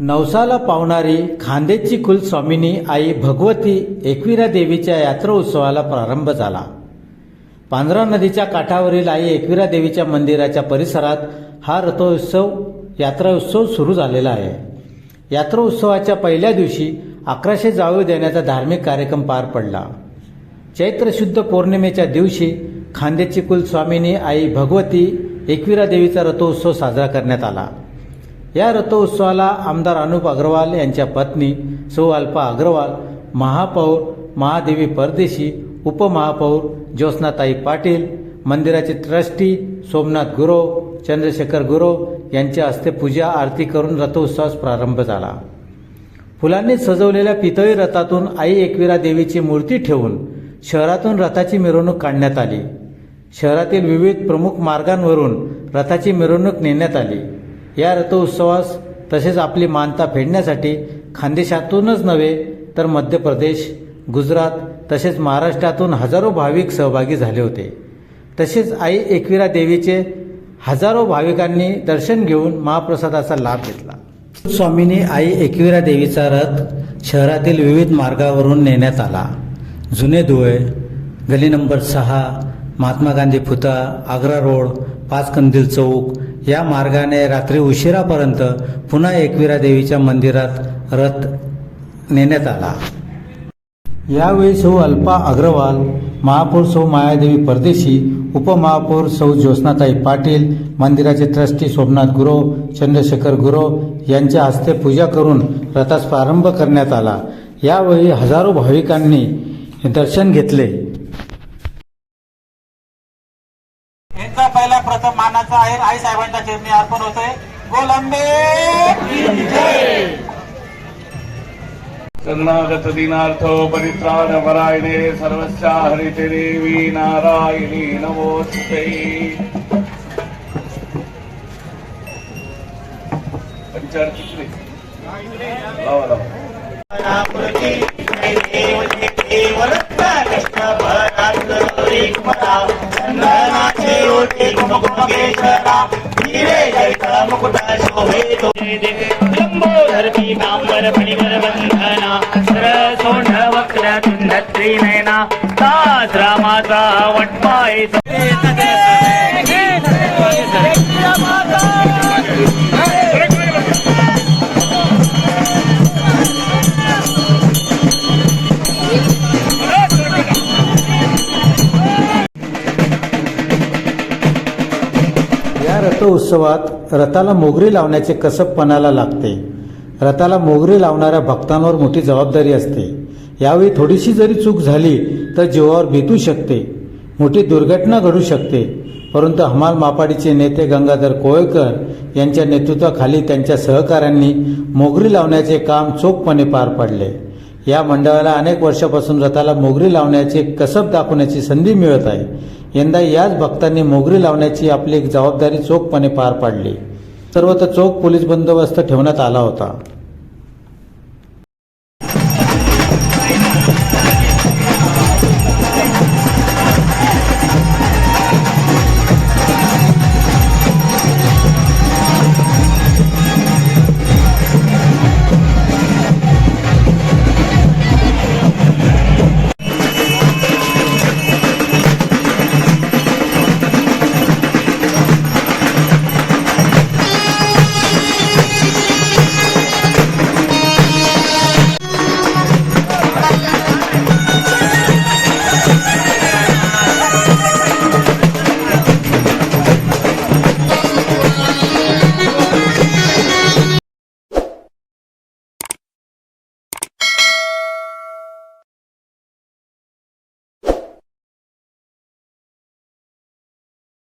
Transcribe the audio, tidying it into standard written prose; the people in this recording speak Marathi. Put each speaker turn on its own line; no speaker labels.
नवसाला पावणारी खांदेची कुलस्वामिनी आई भगवती एकविरा देवीच्या यात्रा उत्सवाला प्रारंभ झाला। पांझरा नदीच्या काठावरील आई एकविरा देवीच्या मंदिराच्या परिसरात हा रथोत्सव यात्रा उत्सव सुरू झालेला आहे। यात्रा उत्सवाच्या पहिल्या दिवशी 1100 जावळ देण्याचा धार्मिक कार्यक्रम पार पडला। चैत्र शुद्ध पौर्णिमेच्या दिवशी खांदेची कुलस्वामिनी आई भगवती एकविरा देवीचा रथोत्सव साजरा करण्यात आला। या रथोत्सवाला आमदार अनुप अग्रवाल यांच्या पत्नी सौ अल्पा अग्रवाल, महापौर महादेवी परदेशी, उपमहापौर ज्योत्स्नाताई पाटील, मंदिराचे ट्रस्टी सोमनाथ गुरव, चंद्रशेखर गुरव यांच्या हस्ते पूजा आरती करून रथोत्सवास प्रारंभ झाला। फुलांनी सजवलेल्या पितळी रथातून आई एकविरा देवीची मूर्ती ठेवून शहरातून रथाची मिरवणूक काढण्यात आली। शहरातील विविध प्रमुख मार्गांवरून रथाची मिरवणूक नेण्यात आली। या रथोत्सवास तसेच आपली मानता फेडण्यासाठी खानदेशातूनच नव्हे तर मध्य प्रदेश, गुजरात तसेच महाराष्ट्रातून हजारो भाविक सहभागी झाले होते। तसेच आई एकविरा देवीचे हजारो भाविकांनी दर्शन घेऊन महाप्रसादाचा लाभ घेतला। स्वामींनी आई एकविरा देवीचा रथ शहरातील विविध मार्गावरून नेण्यात आला। जुने धुळे, गली नंबर 6, महात्मा गांधी पुतळा, आग्रा रोड, पाच कंदील चौक या मार्गाने रात्री उशिरापर्यंत पुन्हा एकविरा देवीच्या मंदिरात रथ नेण्यात आला। यावेळी सौ अल्पा अग्रवाल, महापौर सौ मायादेवी परदेशी, उपमहापौर सौ ज्योत्स्नाताई पाटील, मंदिराचे ट्रस्टी सोमनाथ गुरव, चंद्रशेखर गुरव यांच्या हस्ते पूजा करून रथास प्रारंभ करण्यात आला। यावेळी हजारो भाविकांनी दर्शन घेतले।
यांचा पहिला प्रथम मानाचा आहे आई साहेबांच्या चरणी अर्पण होतोय। गोलंबे
शरणागत दीनार्थो परित्राण परायणे सर्वस्या हरिते देवी नारायणी नमोस्तुते। पंचार्थित्री लावा लावा।
धरती कांबर फणीवर बंधना सरसोंड वक्र तुंडत्री नयना ताज रामाचा वटपाय।
या रथोत्सवात रथाला मोगरी लावण्याचे कसब पणाला लागते। रथाला मोगरी लावणाऱ्या भक्तांवर मोठी जबाबदारी असते। यावेळी थोडीशी जरी चूक झाली तर जीवावर बेतू शकते, मोठी दुर्घटना घडू शकते। परंतु हमाल मापाडीचे नेते गंगाधर कोळेकर यांच्या नेतृत्वाखाली त्यांच्या सहकाऱ्यांनी मोगरी लावण्याचे काम चोखपणे पार पाडले। या मंडळाला अनेक वर्षापासून रथाला मोगरी लावण्याचे कसब दाखवण्याची संधी मिळत आहे। यंदा याच भक्तांनी मोगरी लावण्याची आपली जबाबदारी चोखपणे पार पाडली। सर्वत्र चोख पोलीस बंदोबस्त ठेवण्यात आला होता।